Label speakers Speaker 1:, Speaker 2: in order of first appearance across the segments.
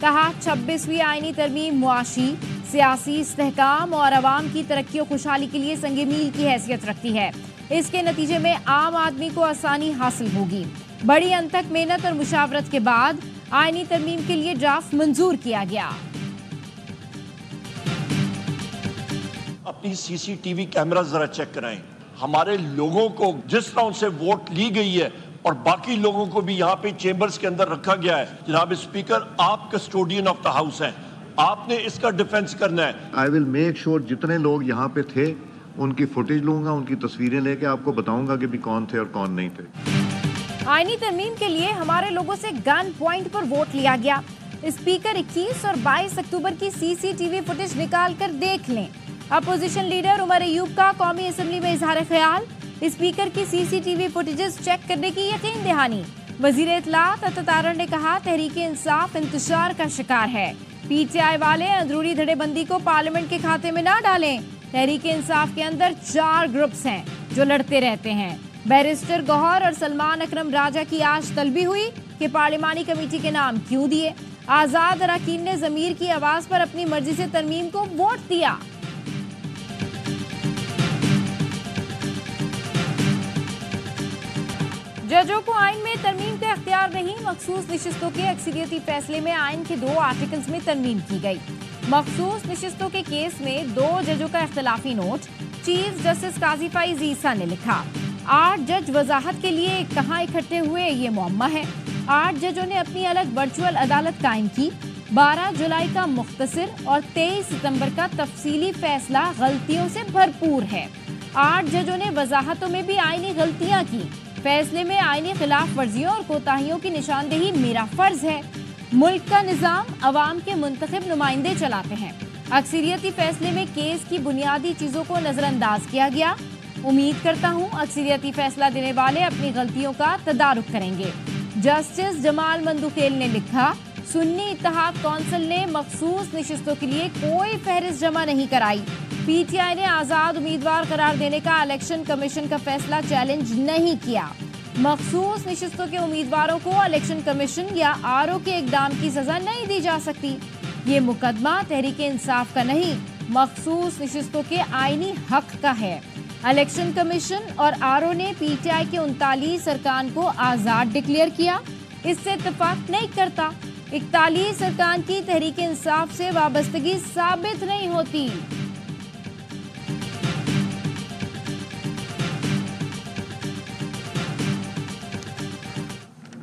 Speaker 1: کہا 26ویں آئینی ترمیم معاشی، سیاسی استحکام اور عوام کی ترقی و خوشحالی کے لیے سنگ میل کی حیثیت رکھتی ہے۔ اس کے نتیجے میں عام آدمی کو آسانی حاصل ہوگی۔ بڑی انتھک محنت اور مشاورت کے بعد آئینی ترمیم کے لیے ڈرافٹ منظور کیا گیا۔
Speaker 2: اپنی سی سی ٹی وی کیمرہ ذرا چیک کرائیں، ہمارے لوگوں کو جس طرح ان سے ووٹ لی گئی ہے اور باقی لوگوں کو بھی یہاں پہ چیمبرز کے اندر رکھا گیا ہے۔ جناب اسپیکر، آپ کسٹوڈین آف دا ہاؤس ہیں، آپ نے اس کا ڈیفنس کرنا ہے۔
Speaker 3: آئی ول میک شور جتنے لوگ یہاں پہ تھے ان کی فوٹیج لوں گا، ان کی تصویریں لے کے آپ کو بتاؤں گا کہ بھی کون تھے اور کون نہیں تھے۔
Speaker 1: آئینی ترمیم کے لیے ہمارے لوگوں سے گن پوائنٹ پر ووٹ لیا گیا۔ اسپیکر 21 اور 22 اکتوبر کی C C T V footage نکال کر دیکھ لیں۔ اپوزیشن لیڈر عمر ایوب کا قومی اسمبلی میں اظہار خیال، اسپیکر کی C C T V footages check کرنے کی یقین دہانی۔ وزیر اطلاعات عطا تارڑ نے کہا تحریک انصاف انتشار کا شکار ہے، پی ٹی آئی والے اندرونی دھڑے بندی کو پارلیمنٹ کے کھاتے میں نہ ڈالیں۔ تحریک انصاف کے اندر 4 گروپس ہیں جو لڑتے رہتے ہیں۔ بیرسٹر گوہر اور سلمان اکرم راجہ کی آج طلبی ہوئی کہ پارلیمانی کمیٹی کے نام کیوں دیے۔ آزاد اراکین نے ضمیر کی آواز پر اپنی مرضی سے ترمیم کو ووٹ دیا۔ ججوں کو آئین میں ترمیم کا اختیار نہیں، مخصوص نشستوں کے اکثریتی فیصلے میں آئین کے 2 آرٹیکلز میں ترمیم کی گئی۔ مخصوص نشستوں کے کیس میں 2 ججوں کا اختلافی نوٹ، چیف جسٹس قاضی فائز عیسیٰ نے لکھا۔ 8 جج وضاحت کے لیے کہاں اکٹھے ہوئے یہ معمہ ہے۔ 8 ججوں نے اپنی الگ ورچوئل عدالت قائم کی۔ 12 جولائی کا مختصر اور 23 ستمبر کا تفصیلی فیصلہ غلطیوں سے بھرپور ہے۔ 8 ججوں نے وضاحتوں میں بھی آئینی غلطیاں کی۔ فیصلے میں آئینی خلاف ورزیوں اور کوتاہیوں کی نشاندہی میرا فرض ہے۔ ملک کا نظام عوام کے منتخب نمائندے چلاتے ہیں۔ اکثریتی فیصلے میں کیس کی بنیادی چیزوں کو نظر انداز کیا گیا۔ امید کرتا ہوں اکثریتی فیصلہ دینے والے اپنی غلطیوں کا تدارک کریں گے۔ جسٹس جمال مندوخیل نے لکھا، سنی اتحاد کونسل نے مخصوص نشستوں کے لیے کوئی فہرست جمع نہیں کرائی۔ پی ٹی آئی نے آزاد امیدوار قرار دینے کا الیکشن کمیشن کا فیصلہ چیلنج نہیں کیا۔ مخصوص نشستوں کے امیدواروں کو الیکشن کمیشن یا آر او کے اقدام کی سزا نہیں دی جا سکتی۔ یہ مقدمہ تحریک انصاف کا نہیں، مخصوص نشستوں کے آئینی حق کا ہے۔ الیکشن کمیشن اور آر او نے پی ٹی آئی کے 39 ارکان کو آزاد ڈکلیئر کیا، اس سے اتفاق نہیں کرتا۔ 41 ارکان کی تحریک انصاف سے وابستگی ثابت نہیں ہوتی۔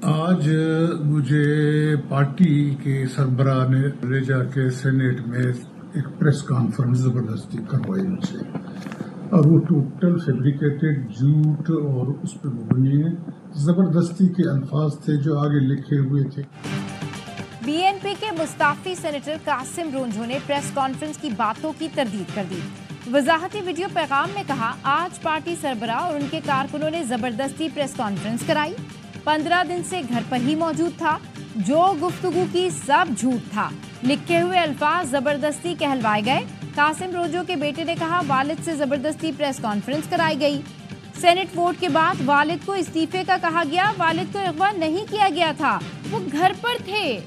Speaker 4: آج مجھے پارٹی کے سربراہ نے لے جا کے سینیٹ میں ایک پریس کانفرنس زبردستی کروائی ان سے، اور وہ ٹوٹل فیبریکیٹڈ جھوٹ اور اس پہ مبنی زبردستی کے الفاظ تھے جو آگے لکھے ہوئے تھے۔
Speaker 1: بی این پی کے مستعفی سینیٹر قاسم رونجھو نے پریس کانفرنس کی باتوں کی تردید کر دی۔ وضاحتی ویڈیو پیغام میں کہا، آج پارٹی سربراہ اور ان کے کارکنوں نے زبردستی پریس کانفرنس کرائی۔ 15 دن سے گھر پر ہی موجود تھا، جو گفتگو کی سب جھوٹ تھا، لکھے ہوئے الفاظ زبردستی کہلوائے گئے۔ قاسم رونجھو کے بیٹے نے کہا، والد سے زبردستی پریس کانفرنس کرائی گئی۔ سینٹ ووٹ کے بعد والد کو استعفے کا کہا گیا، والد کو اغوا نہیں کیا گیا تھا، وہ گھر پر تھے۔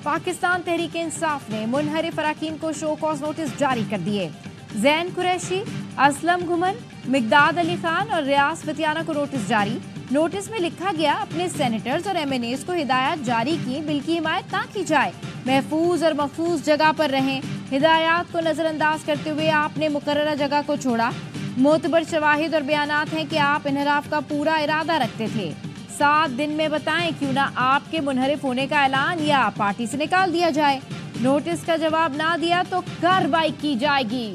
Speaker 1: پاکستان تحریک انصاف نے منحرف اراکین کو شو کاز نوٹس جاری کر دیے۔ زین قریشی، اسلم گھمن، مقداد علی خان اور ریاض فتیانہ کو نوٹس جاری۔ نوٹس میں لکھا گیا، اپنے سینیٹرز اور ایم این ایز کو ہدایات جاری کی بل کی حمایت نہ کی جائے، محفوظ اور مخصوص جگہ پر رہیں۔ ہدایات کو نظر انداز کرتے ہوئے آپ نے مقررہ جگہ کو چھوڑا۔ معتبر شواہد اور بیانات ہیں کہ آپ انحراف کا پورا ارادہ رکھتے تھے۔ 7 دن میں بتائیں کیوں نہ آپ کے منحرف ہونے کا اعلان یا پارٹی سے نکال دیا جائے۔ نوٹس کا جواب نہ دیا تو کارروائی کی جائے گی۔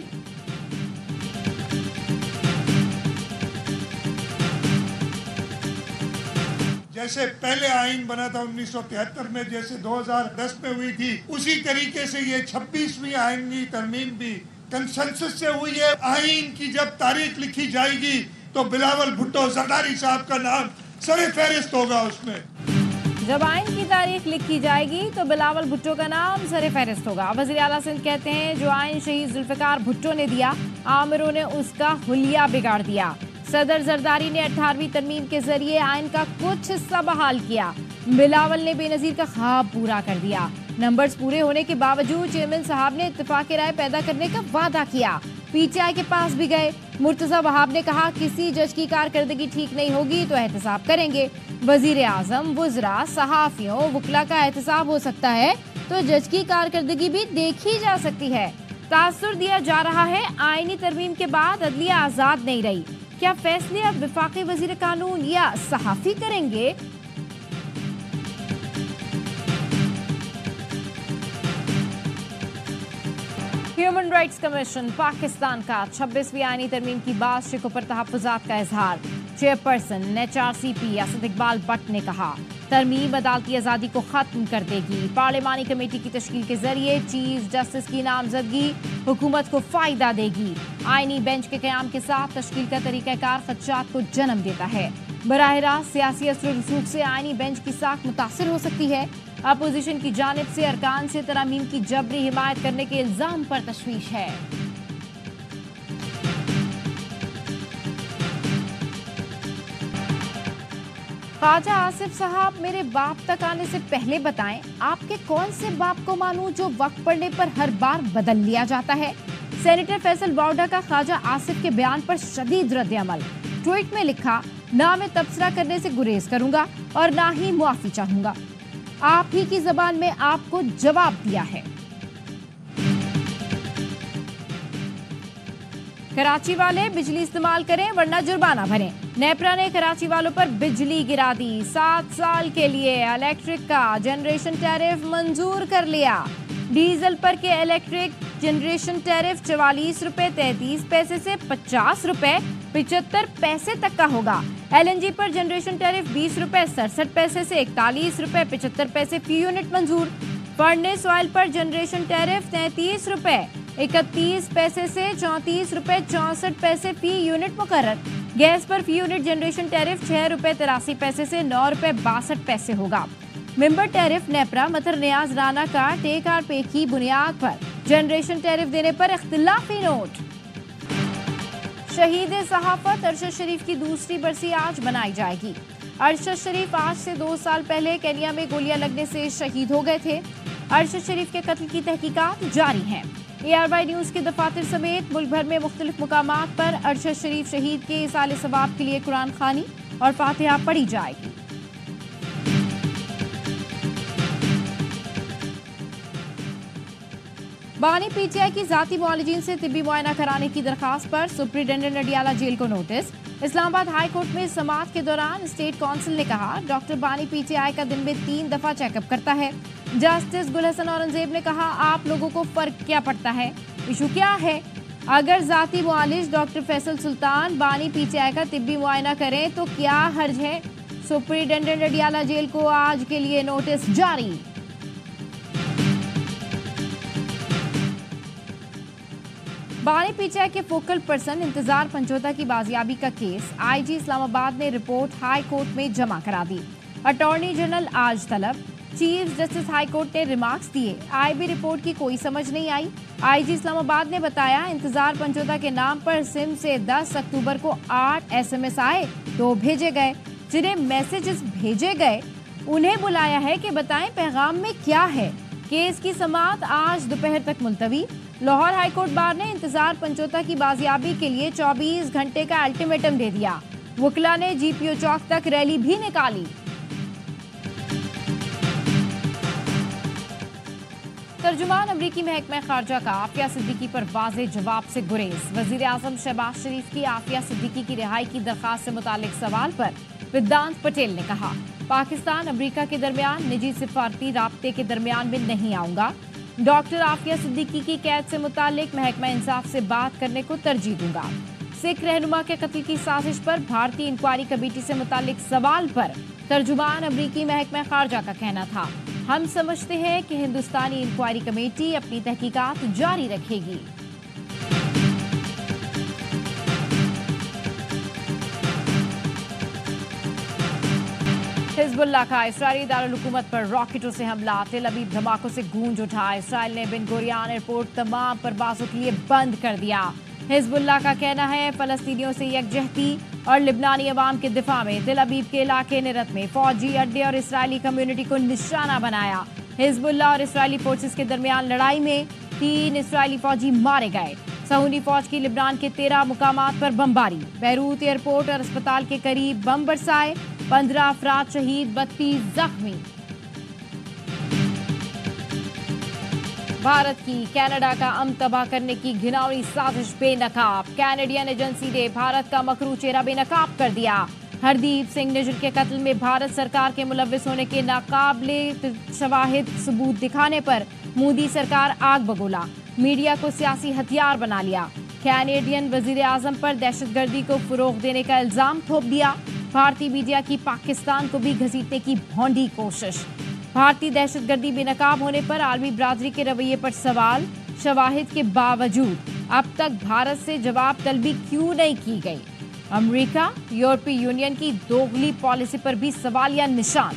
Speaker 5: جیسے پہلے آئین بنا تھا 1973 میں، جیسے 2010 میں ہوئی تھی، اسی طریقے سے یہ 26ویں آئینی ترمیم بھی کنسنسس سے ہوئی ہے۔ آئین کی جب تاریخ لکھی جائے گی تو بلاول بھٹو زرداری صاحب کا نام سر فہرست ہوگا اس میں۔
Speaker 1: جب آئین کی تاریخ لکھی جائے گی تو بلاول بھٹو کا نام سر فہرست ہوگا۔ وزیر اعلیٰ سندھ کہتے ہیں، جو آئین شہید ذوالفقار بھٹو نے دیا، عامروں نے اس کا حلیہ بگاڑ دیا۔ صدر زرداری نے 18ویں ترمیم کے ذریعے آئین کا کچھ حصہ بحال کیا. بلاول نے بے نظیر کا خواب پورا کر دیا. نمبرز پورے ہونے کے باوجود چیئرمین صاحب نے اتفاق رائے پیدا کرنے کا وعدہ کیا. پی ٹی آئی کے پاس بھی گئے. مرتضی وہاب نے کہا کسی جج کی کارکردگی ٹھیک نہیں ہوگی تو احتساب کریں گے. وزیر اعظم، وزراء، صحافیوں، وکلاء کا احتساب ہو سکتا ہے تو جج کی کارکردگی بھی دیکھی جا سکتی ہے. تاثر دیا جا رہا ہے آئینی ترمیم کے بعد عدلیہ آزاد نہیں رہی. کیا فیصلے اب وفاقی وزیر قانون یا صحافی کریں گے؟ ہیومن رائٹس کمیشن پاکستان کا 26ویں آئینی ترمیم کی بعض شکوں پر تحفظات کا اظہار. Chairperson HRCP Asad Iqbal but نے کہا ترمیم عدالتی آزادی کو ختم کر دے گی. پارلیمانی کمیٹی کی تشکیل کے ذریعے چیف جسٹس کی نامزدگی حکومت کو فائدہ دے گی. آئینی بینچ کے قیام کے ساتھ تشکیل کا طریقہ کار خدشات کو جنم دیتا ہے. براہ راست سیاسی اثر و رسوخ سے آئینی بینچ کی ساکھ متاثر ہو سکتی ہے. اپوزیشن کی جانب سے ارکان سے ترامیم کی جبری حمایت کرنے کے الزام پر تشویش ہے. خواجہ آصف صاحب میرے باپ تک آنے سے پہلے بتائیں آپ کے کون سے باپ کو مانوں جو وقت پڑنے پر ہر بار بدل لیا جاتا ہے. سینیٹر فیصل باوڈا کا خواجہ آصف کے بیان پر شدید رد عمل. ٹویٹ میں لکھا نہ میں تبصرہ کرنے سے گریز کروں گا اور نہ ہی معافی چاہوں گا. آپ ہی کی زبان میں آپ کو جواب دیا ہے. کراچی والے بجلی استعمال کریں ورنہ جرمانہ بھریں. نیپرا نے کراچی والوں پر بجلی گرا دی. 7 سال کے لیے الیکٹرک کا جنریشن ٹیرف منظور کر لیا. ڈیزل پر کے الیکٹرک جنریشن ٹیرف 44 روپے 33 پیسے سے 50 روپے 75 پیسے تک کا ہوگا. LNG پر جنریشن ٹیرف 20 روپے 67 پیسے سے 41 روپے 75 پیسے فی یونٹ منظور. فرنیس آئل پر جنریشن ٹیرف 33 روپے 31 پیسے سے 34 روپے 64 پیسے فی یونٹ مقرر. گیس پر فی یونٹ جنریشن ٹیرف 6 روپے 83 پیسے سے 9 روپے 62 پیسے ہوگا. ممبر ٹیرف نیپرا مطر نیاز رانا کا ٹیک آر پے کی بنیاد پر جنریشن ٹیرف دینے پر اختلافی نوٹ. شہید صحافت ارشد شریف کی دوسری برسی آج منائی جائے گی. ارشد شریف آج سے 2 سال پہلے کینیا میں گولیاں لگنے سے شہید ہو گئے تھے. ارشد شریف کے قتل کی تحقیقات جاری ہیں. ARY نیوز کے دفاتر سمیت ملک بھر میں مختلف مقامات پر ارشد شریف شہید کے ایصال ثواب کے لیے قرآن خوانی اور فاتحہ پڑھی جائے گی. بانی PTI کی ذاتی معالجین سے طبی معائنہ کرانے کی درخواست پر سپرنٹینڈنٹ اڈیالہ جیل کو نوٹس. اسلام آباد ہائی کورٹ میں سماعت کے دوران اسٹیٹ کونسل نے کہا ڈاکٹر بانی PTI کا دن میں 3 دفعہ چیک اپ کرتا ہے. جسٹس گل حسن اورنگزیب نے کہا آپ لوگوں کو فرق کیا پڑتا ہے، ایشو کیا ہے؟ اگر ذاتی معالج ڈاکٹر فیصل سلطان بانی PTI کا طبی معائنہ کریں تو کیا حرج ہے؟ سپرنٹینڈنٹ اڈیالہ جیل کو آج کے لیے نوٹس جاری. بانی PTI کے فوکل پرسن انتظار پنجوتا کی بازیابی کا کیس IG اسلام آباد نے رپورٹ ہائی کورٹ میں جمع کرا دی. اٹارنی جنرل آج طلب. چیف جسٹس ہائی کورٹ نے ریمارکس دیے. IB رپورٹ کی کوئی سمجھ نہیں آئی. IG اسلام آباد نے بتایا انتظار پنجوتا کے نام پر سم سے 10 اکتوبر کو 8 SMS آئے، 2 بھیجے گئے. جنہیں میسیجز بھیجے گئے انہیں بلایا ہے کہ بتائیں پیغام میں کیا ہے. کیس کی سماعت آج دوپہر تک ملتوی. لاہور ہائی کورٹ بار نے انتظار پنجوتا کی بازیابی کے لیے 24 گھنٹے کا الٹیمیٹم دے دیا. وکلا نے GPO چوک تک ریلی بھی نکالی. ترجمان امریکی محکمہ خارجہ کا عافیہ صدیقی پر واضح جواب سے گریز. وزیر اعظم شہباز شریف کی عافیہ صدیقی کی رہائی کی درخواست سے متعلق سوال پر ودانت پٹیل نے کہا پاکستان امریکہ کے درمیان نجی سفارتی رابطے کے درمیان میں نہیں آؤں گا. ڈاکٹر عافیہ صدیقی کی قید سے متعلق محکمہ انصاف سے بات کرنے کو ترجیح دوں گا. سکھ رہنما کے قتل کی سازش پر بھارتی انکوائری کمیٹی سے متعلق سوال پر ترجمان امریکی محکمہ خارجہ کا کہنا تھا ہم سمجھتے ہیں کہ ہندوستانی انکوائری کمیٹی اپنی تحقیقات جاری رکھے گی. حزب اللہ کا اسرائیلی دارالحکومت پر راکٹوں سے حملہ. تل ابیب دھماکوں سے گونج اٹھا. اسرائیل نے بن گوریان ایئرپورٹ تمام پروازوں کے لیے بند کر دیا. حزب اللہ کا کہنا ہے فلسطینیوں سے یکجہتی اور لبنانی عوام کے دفاع میں تل ابیب کے علاقے نرت میں فوجی اڈے اور اسرائیلی کمیونٹی کو نشانہ بنایا. حزب اللہ اور اسرائیلی فورسز کے درمیان لڑائی میں 3 اسرائیلی فوجی مارے گئے. صہیونی فوج کی لبنان کے 13 مقامات پر بمباری. بیروت ایئرپورٹ اور اسپتال کے قریب بم برسائے. 15 افراد شہید، 32 زخمی. بھارت کی کینیڈا کا امن تباہ کرنے کی گھناؤنی سازش بے نقاب. کینیڈین ایجنسی نے بھارت کا مکروہ چہرہ بے نقاب کر دیا. ہردیپ سنگھ نجر کے قتل میں بھارت سرکار کے ملوث ہونے کے ناقابل شواہد ثبوت دکھانے پر مودی سرکار آگ بگولا. میڈیا کو سیاسی ہتھیار بنا لیا. کینیڈین وزیر اعظم پر دہشت گردی کو فروغ دینے کا الزام تھوپ دیا. بھارتی میڈیا کی پاکستان کو بھی گھسیٹنے کی بھونڈی کوشش. بھارتی دہشت گردی بے نقاب ہونے پر عالمی برادری کے رویے پر سوال. شواہد کے باوجود اب تک بھارت سے جواب طلبی کیوں نہیں کی گئی؟ امریکہ یورپی یونین کی دوغلی پالیسی پر بھی سوالیہ نشان.